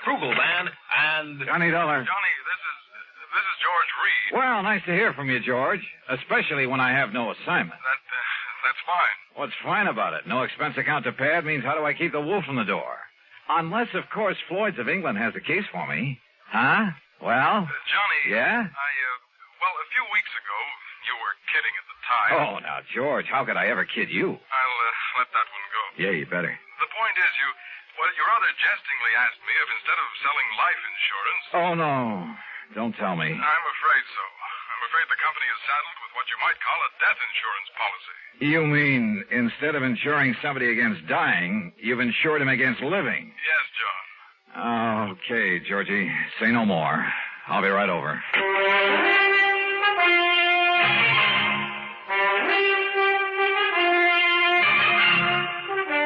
Frugal Man, and... Johnny Dollar. Johnny, this is George Reed. Well, nice to hear from you, George. Especially when I have no assignment. That's fine. What's fine about it? No expense account to pay. It means how do I keep the wolf from the door? Unless, of course, Floyd's of England has a case for me. Huh? Well? Johnny. Yeah? Well, a few weeks ago, you were kidding at the time. Oh, now, George, how could I ever kid you? I'll let that one go. Yeah, you better. The point is, you rather jestingly asked me if instead of selling life insurance... Oh, no. Don't tell me. I'm afraid so. I'm afraid the company is saddled with what you might call a death insurance policy. You mean instead of insuring somebody against dying, you've insured him against living? Yes, John. Okay, Georgie. Say no more. I'll be right over.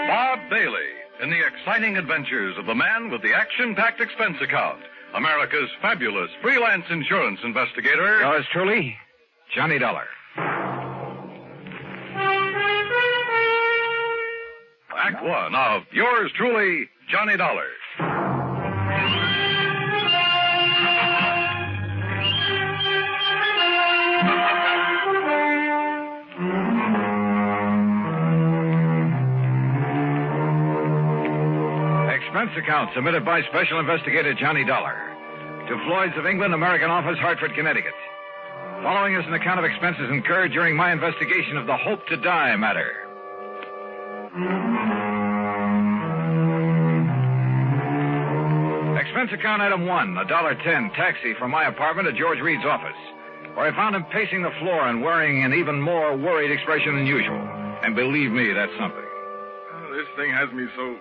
Bob Bailey in the exciting adventures of the man with the action-packed expense account. America's fabulous freelance insurance investigator. Yours truly, Johnny Dollar. Act one of yours truly, Johnny Dollar. Expense account submitted by Special Investigator Johnny Dollar to Floyd's of England, American Office, Hartford, Connecticut. Following is an account of expenses incurred during my investigation of the Hope to Die matter. Expense account item 1, $1.10 taxi from my apartment to George Reed's office, where I found him pacing the floor and wearing an even more worried expression than usual. And believe me, that's something. This thing has me so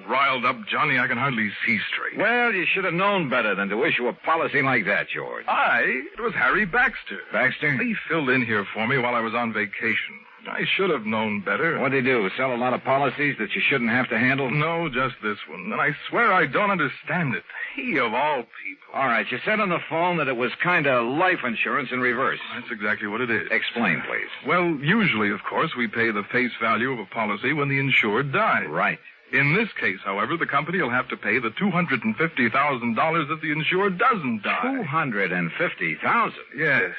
riled up, Johnny, I can hardly see straight. Well, you should have known better than to issue a policy like that, George. It was Harry Baxter. Baxter? He filled in here for me while I was on vacation. I should have known better. What'd he do, sell a lot of policies that you shouldn't have to handle? No, just this one. And I swear I don't understand it. He, of all people. All right, you said on the phone that it was kind of life insurance in reverse. That's exactly what it is. Explain, please. Well, usually, of course, we pay the face value of a policy when the insured dies. Right. In this case, however, the company will have to pay the $250,000 that the insured doesn't die. $250,000? Yes.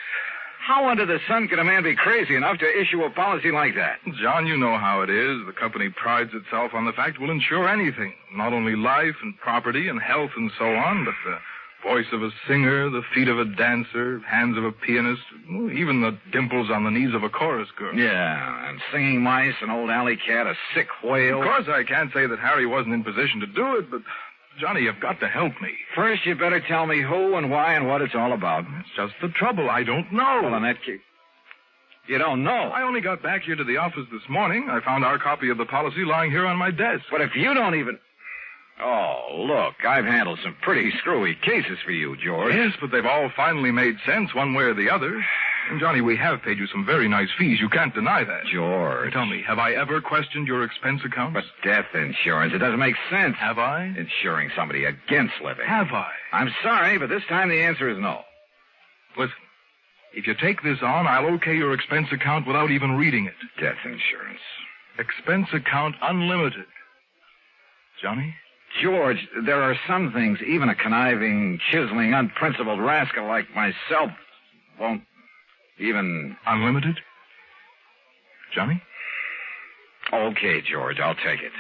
How under the sun could a man be crazy enough to issue a policy like that? John, you know how it is. The company prides itself on the fact we'll insure anything. Not only life and property and health and so on, but the voice of a singer, the feet of a dancer, hands of a pianist, even the dimples on the knees of a chorus girl. Yeah, and singing mice, an old alley cat, a sick whale. Of course I can't say that Harry wasn't in position to do it, but... Johnny, you've got to help me. First, you better tell me who and why and what it's all about. That's just the trouble. I don't know. Well, in that case... You don't know? I only got back here to the office this morning. I found our copy of the policy lying here on my desk. But if you don't even... Oh, look, I've handled some pretty screwy cases for you, George. Yes, but they've all finally made sense one way or the other. And, Johnny, we have paid you some very nice fees. You can't deny that. George. Tell me, have I ever questioned your expense accounts? But death insurance, it doesn't make sense. Have I? Insuring somebody against living. Have I? I'm sorry, but this time the answer is no. Listen, if you take this on, I'll okay your expense account without even reading it. Death insurance. Expense account unlimited. Johnny? George, there are some things even a conniving, chiseling, unprincipled rascal like myself won't even... Unlimited? Johnny? Okay, George, I'll take it.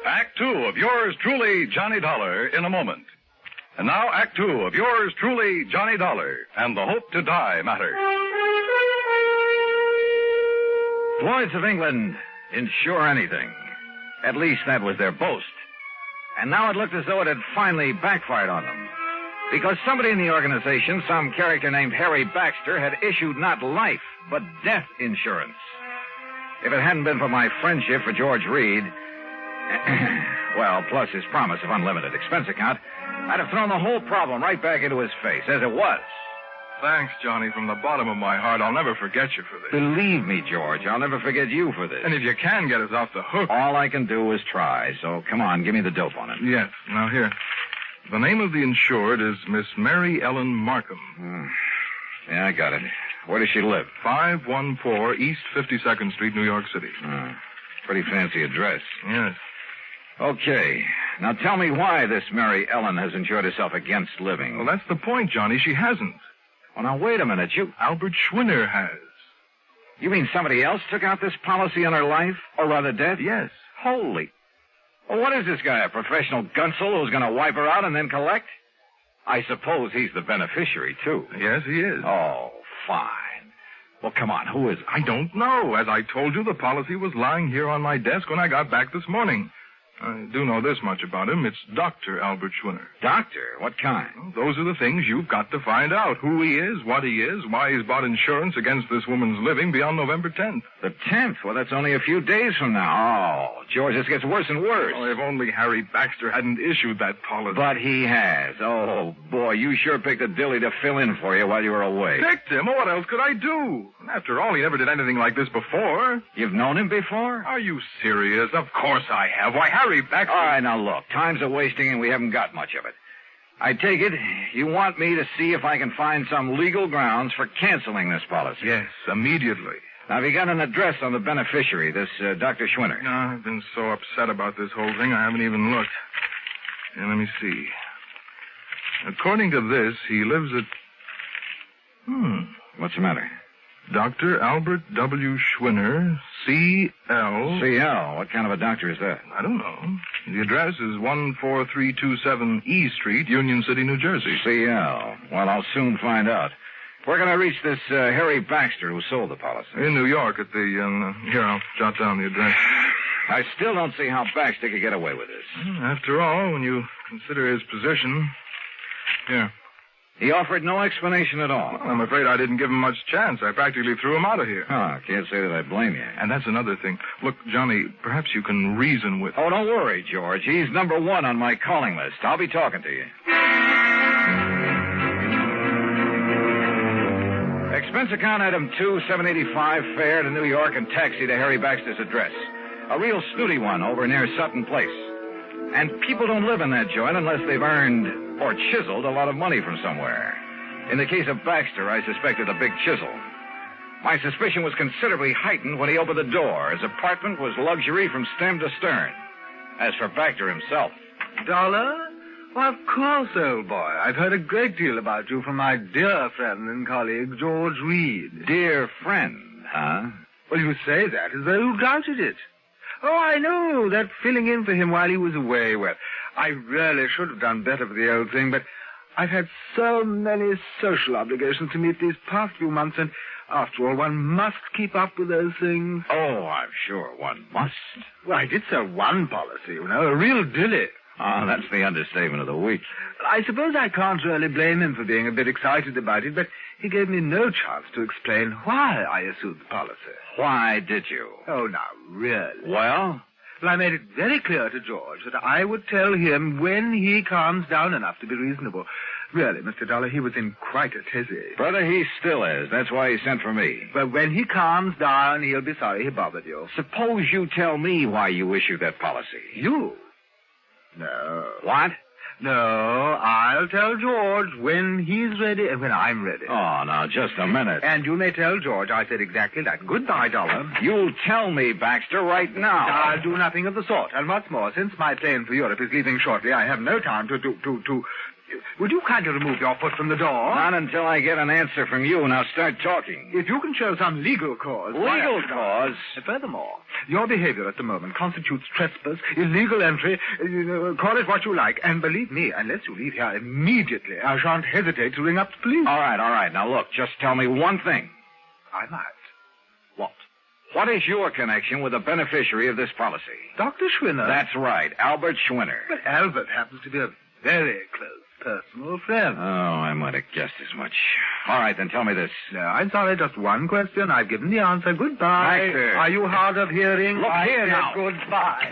Act two of yours truly, Johnny Dollar, in a moment. And now Act two of yours truly, Johnny Dollar, and the Hope to Die matter. Floyd's of England insure anything. At least that was their boast. And now it looked as though it had finally backfired on them. Because somebody in the organization, some character named Harry Baxter, had issued not life, but death insurance. If it hadn't been for my friendship for George Reed, well, plus his promise of unlimited expense account, I'd have thrown the whole problem right back into his face, as it was. Thanks, Johnny, from the bottom of my heart. I'll never forget you for this. Believe me, George, I'll never forget you for this. And if you can get us off the hook... All I can do is try, so come on, give me the dope on it. Yes. Now, here. The name of the insured is Miss Mary Ellen Markham. Yeah, I got it. Where does she live? 514 East 52nd Street, New York City. Pretty fancy address. Yes. Okay. Now tell me why this Mary Ellen has insured herself against living. Well, that's the point, Johnny. She hasn't. Well, now, wait a minute. Albert Schwinner has. You mean somebody else took out this policy on her life? Or rather death? Yes. Holy. Well, what is this guy, a professional gunsel who's going to wipe her out and then collect? I suppose he's the beneficiary, too. Yes, he is. Oh, fine. Well, come on, who is it? I don't know. As I told you, the policy was lying here on my desk when I got back this morning. I do know this much about him. It's Dr. Albert Schwinner. Doctor? What kind? Well, those are the things you've got to find out. Who he is, what he is, why he's bought insurance against this woman's living beyond November 10th. The 10th? Well, that's only a few days from now. Oh, George, this gets worse and worse. Oh, if only Harry Baxter hadn't issued that policy. But he has. Oh, boy, you sure picked a dilly to fill in for you while you were away. Picked him? What else could I do? After all, he never did anything like this before. You've known him before? Are you serious? Of course I have. Why, Harry Baxter... All right, now look, time's a-wasting and we haven't got much of it. I take it you want me to see if I can find some legal grounds for canceling this policy. Yes, immediately. Now, have you got an address on the beneficiary, this Dr. Schwinner? No, I've been so upset about this whole thing, I haven't even looked. And let me see. According to this, he lives at... What's the matter? Dr. Albert W. Schwinner, C.L. C.L.? What kind of a doctor is that? I don't know. The address is 14327 E Street, Union City, New Jersey. C.L. Well, I'll soon find out. We're going to reach this Harry Baxter who sold the policy. In New York at the... here, I'll jot down the address. I still don't see how Baxter could get away with this. After all, when you consider his position... Here. He offered no explanation at all. Well, I'm afraid I didn't give him much chance. I practically threw him out of here. Oh, can't say that I blame you. And that's another thing. Look, Johnny, perhaps you can reason with... Oh, don't worry, George. He's number one on my calling list. I'll be talking to you. Expense account item 2, $785, fare to New York and taxi to Harry Baxter's address. A real snooty one over near Sutton Place. And people don't live in that joint unless they've earned or chiseled a lot of money from somewhere. In the case of Baxter, I suspected a big chisel. My suspicion was considerably heightened when he opened the door. His apartment was luxury from stem to stern. As for Baxter himself... Dollar? Well, of course, old boy. I've heard a great deal about you from my dear friend and colleague, George Reed. Dear friend, huh? Well, you say that as though you doubted it. Oh, I know, that filling in for him while he was away. Well, I really should have done better for the old thing, but I've had so many social obligations to meet these past few months, and after all, one must keep up with those things. Oh, I'm sure one must. Well, I did sell one policy, you know, a real dilly. Ah, that's the understatement of the week. I suppose I can't really blame him for being a bit excited about it, but he gave me no chance to explain why I issued the policy. Why did you? Oh, now, really? Well? Well, I made it very clear to George that I would tell him when he calms down enough to be reasonable. Really, Mr. Dollar, he was in quite a tizzy. Brother, he still is. That's why he sent for me. But when he calms down, he'll be sorry he bothered you. Suppose you tell me why you issued that policy. You? No. What? No, I'll tell George when he's ready and when I'm ready. Oh, now, just a minute. And you may tell George I said exactly that. Goodbye, Dollar. You'll tell me, Baxter, right now. I'll do nothing of the sort. And what's more, since my plane for Europe is leaving shortly, I have no time to... Would you kindly remove your foot from the door? Not until I get an answer from you. Now start talking. If you can show some legal cause... Legal cause? Furthermore, your behavior at the moment constitutes trespass, illegal entry, call it what you like. And believe me, unless you leave here immediately, I shan't hesitate to ring up the police. All right. Now look, just tell me one thing. I might. What? What is your connection with the beneficiary of this policy? Dr. Schwinner. That's right, Albert Schwinner. But Albert happens to be a very close personal friend. Oh, I might have guessed as much. All right, then tell me this. No, I'm sorry, just one question. I've given the answer. Goodbye. Baxter. Are you hard of hearing? Look here now. Goodbye.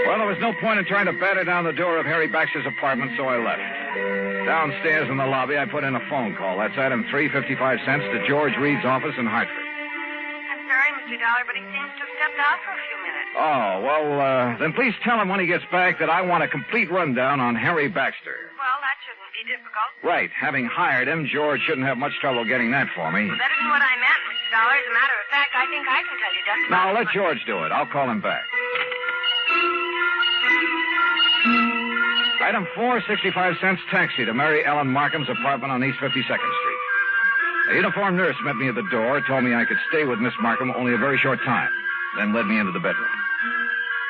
Well, there was no point in trying to batter down the door of Harry Baxter's apartment, so I left. Downstairs in the lobby, I put in a phone call. That's item 3.55 cents to George Reed's office in Hartford. I'm sorry, Mr. Dollar, but he seems to have stepped out for a few minutes. Oh, well, then please tell him when he gets back that I want a complete rundown on Harry Baxter. Well, that shouldn't be difficult. Right. Having hired him, George shouldn't have much trouble getting that for me. Well, that isn't what I meant, Mr. As a matter of fact, I think I can tell you just Now, let George do it. I'll call him back. Item 4, 65 cents taxi to Mary Ellen Markham's apartment on East 52nd Street. A uniformed nurse met me at the door, told me I could stay with Miss Markham only a very short time, then led me into the bedroom.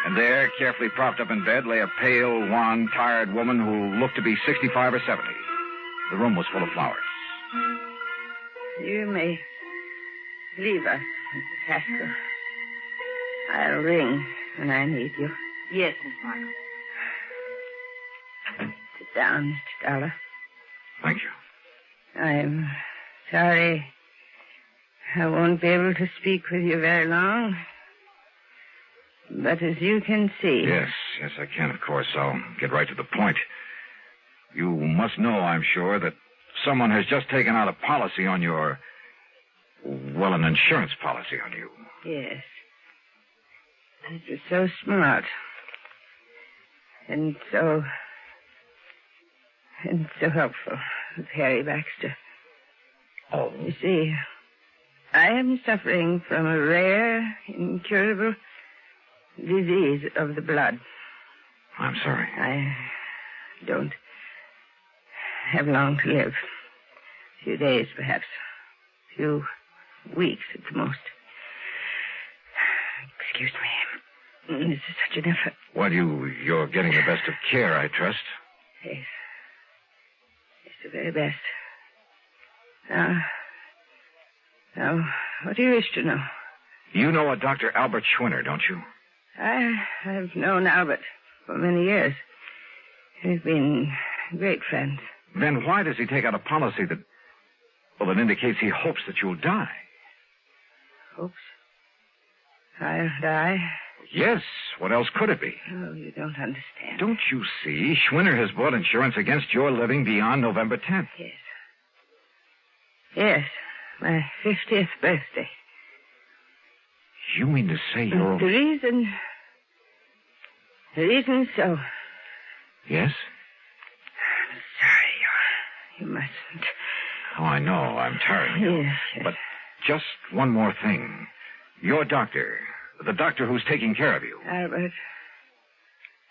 And there, carefully propped up in bed, lay a pale, wan, tired woman who looked to be 65 or 70. The room was full of flowers. You may leave us, Mrs. Haskell. I'll ring when I need you. Yes, Miss Markham. Sit down, Mr. Dollar. Thank you. I'm sorry I won't be able to speak with you very long. But as you can see... Yes, I can, of course. I'll get right to the point. You must know, I'm sure, that someone has just taken out a policy on your... Well, an insurance policy on you. Yes. This is so smart. And so helpful with Harry Baxter. Oh. You see, I am suffering from a rare, incurable disease of the blood. I'm sorry. I don't have long to live. A few days, perhaps. A few weeks at the most. Excuse me. This is such an effort. Well, you're getting the best of care, I trust. Yes. It's the very best. Now, what do you wish to know? You know a Dr. Albert Schwinner, don't you? I've known Albert for many years. We've been great friends. Then why does he take out a policy that indicates he hopes that you'll die? Hopes? I'll die? Yes. What else could it be? Oh, you don't understand. Don't you see? Schwinner has bought insurance against your living beyond November 10th. Yes. Yes. My 50th birthday. You mean to say you're... The reason so. Yes? I'm sorry, you mustn't. Oh, I know. I'm tiring you. Yes. But just one more thing. Your doctor, the doctor who's taking care of you. Albert.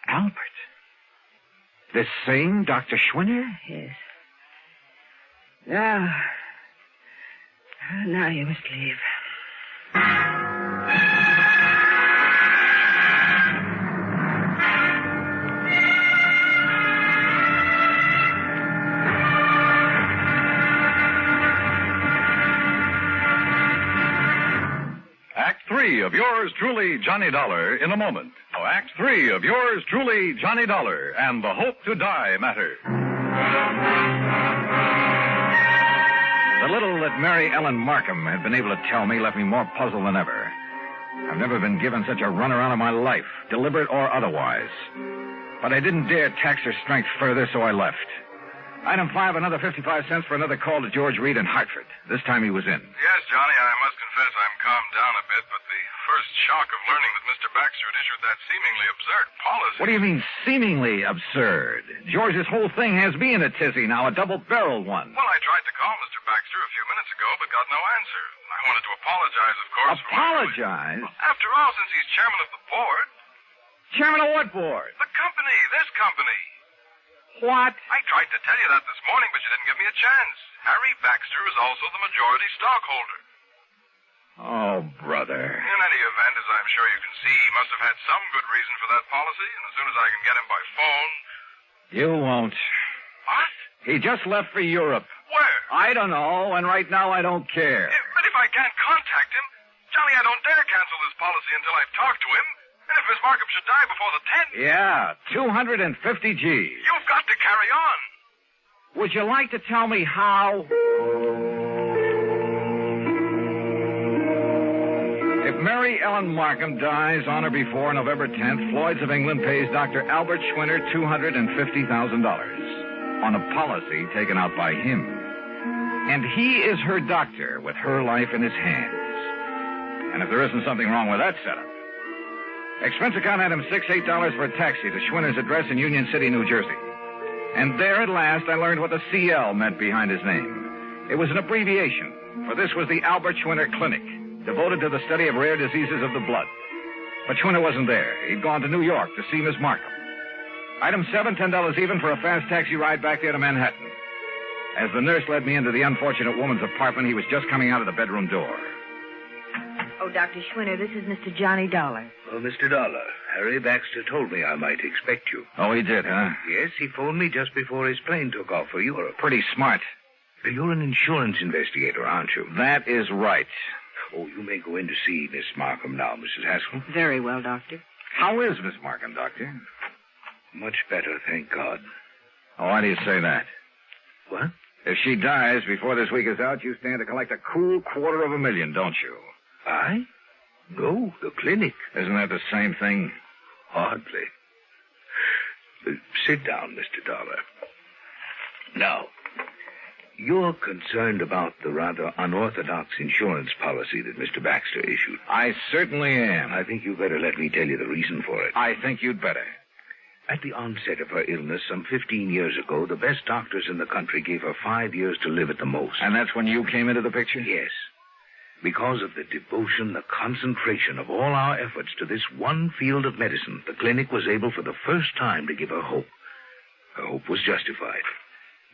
Albert? This same Dr. Schwinner? Yes. Now you must leave. Act 3 of yours truly, Johnny Dollar, in a moment. Now, Act 3 of yours truly, Johnny Dollar, and the Hope to Die matter. The little that Mary Ellen Markham had been able to tell me left me more puzzled than ever. I've never been given such a runaround of my life, deliberate or otherwise. But I didn't dare tax her strength further, so I left. Item 5, another 55 cents for another call to George Reed in Hartford. This time he was in. Yes, Johnny, I must confess I'm calmed down a bit, but the first shock of learning that Mr. Baxter had issued that seemingly absurd policy... What do you mean, seemingly absurd? George's whole thing has me in a tizzy now, a double-barreled one. Well, I tried to call Mr. Baxter a few minutes ago, but got no answer. I wanted to apologize, of course. Apologize? Well, after all, since he's chairman of the board... Chairman of what board? The company, this company. What? I tried to tell you that this morning, but you didn't give me a chance. Harry Baxter is also the majority stockholder. Oh, brother. In any event, as I'm sure you can see, he must have had some good reason for that policy, and as soon as I can get him by phone... You won't. What? He just left for Europe. Where? I don't know, and right now I don't care. But if I can't contact him, Johnny, I don't dare cancel this policy until I've talked to him. And if Miss Markham should die before the 10th... Yeah, 250 G's. You've got to carry on. Would you like to tell me how? If Mary Ellen Markham dies on or before November 10th, Floyd's of England pays Dr. Albert Schwinner $250,000 on a policy taken out by him. And he is her doctor with her life in his hands. And if there isn't something wrong with that setup, expense account item 6, $8 for a taxi to Schwinner's address in Union City, New Jersey. And there at last I learned what the CL meant behind his name. It was an abbreviation For this was the Albert Schwinner Clinic, devoted to the study of rare diseases of the blood. But Schwinner wasn't there. He'd gone to New York to see Miss Markham. Item 7, $10 even for a fast taxi ride back there to Manhattan. As the nurse led me into the unfortunate woman's apartment, he was just coming out of the bedroom door. Oh, Dr. Schwinner, this is Mr. Johnny Dollar. Oh, Mr. Dollar, Harry Baxter told me I might expect you. Oh, he did, huh? Yes, he phoned me just before his plane took off for Europe. Pretty smart. You're an insurance investigator, aren't you? That is right. Oh, you may go in to see Miss Markham now, Mrs. Haskell. Very well, Doctor. How is Miss Markham, Doctor? Much better, thank God. Oh, why do you say that? What? If she dies before this week is out, you stand to collect a cool $250,000, don't you? I? No, the clinic. Isn't that the same thing? Hardly. Sit down, Mr. Dollar. Now, you're concerned about the rather unorthodox insurance policy that Mr. Baxter issued. I certainly am. I think you better let me tell you the reason for it. I think you'd better. At the onset of her illness some 15 years ago, the best doctors in the country gave her 5 years to live at the most. And that's when you came into the picture? Yes. Because of the devotion, the concentration of all our efforts to this one field of medicine, the clinic was able for the first time to give her hope. Her hope was justified.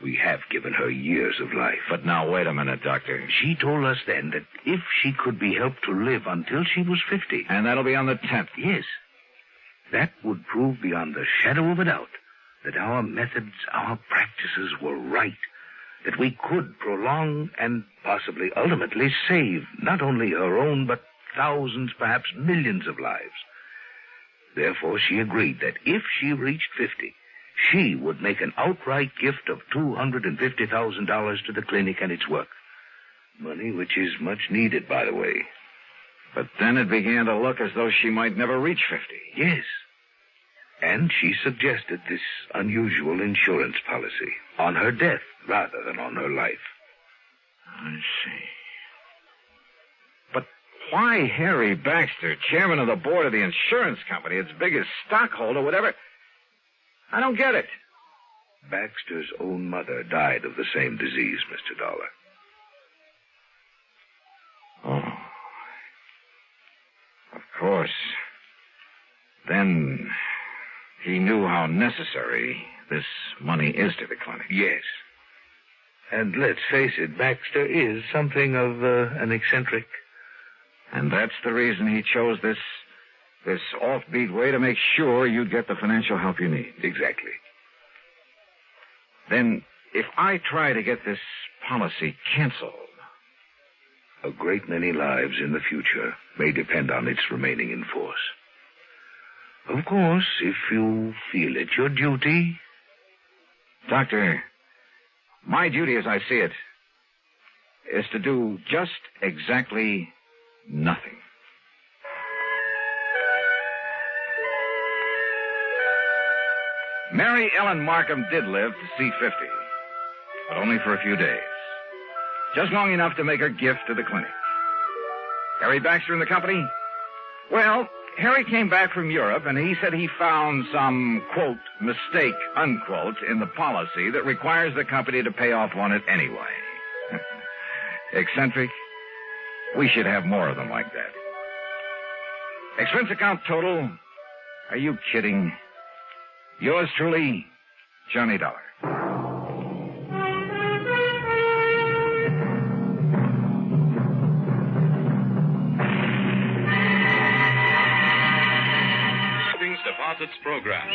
We have given her years of life. But now, wait a minute, Doctor. She told us then that if she could be helped to live until she was 50... And that'll be on the 10th? Yes. That would prove beyond the shadow of a doubt that our methods, our practices were right, that we could prolong and possibly ultimately save not only her own, but thousands, perhaps millions of lives. Therefore, she agreed that if she reached 50, she would make an outright gift of $250,000 to the clinic and its work. Money which is much needed, by the way. But then it began to look as though she might never reach 50. Yes. And she suggested this unusual insurance policy on her death rather than on her life. I see. But why Harry Baxter, chairman of the board of the insurance company, its biggest stockholder, whatever? I don't get it. Baxter's own mother died of the same disease, Mr. Dollar. Oh. Of course. Then he knew how necessary this money is to the clinic. Yes. And let's face it, Baxter is something of an eccentric. And that's the reason he chose this offbeat way to make sure you'd get the financial help you need. Exactly. Then, if I try to get this policy canceled... A great many lives in the future may depend on its remaining in force. Of course, if you feel it your duty... Doctor, my duty as I see it is to do just exactly nothing. Mary Ellen Markham did live to see 50, but only for a few days. Just long enough to make her gift to the clinic. Harry Baxter and the company? Well, Harry came back from Europe, and he said he found some, quote, mistake, unquote, in the policy that requires the company to pay off on it anyway. Eccentric? We should have more of them like that. Expense account total? Are you kidding? Yours truly, Johnny Dollar. Deposits program.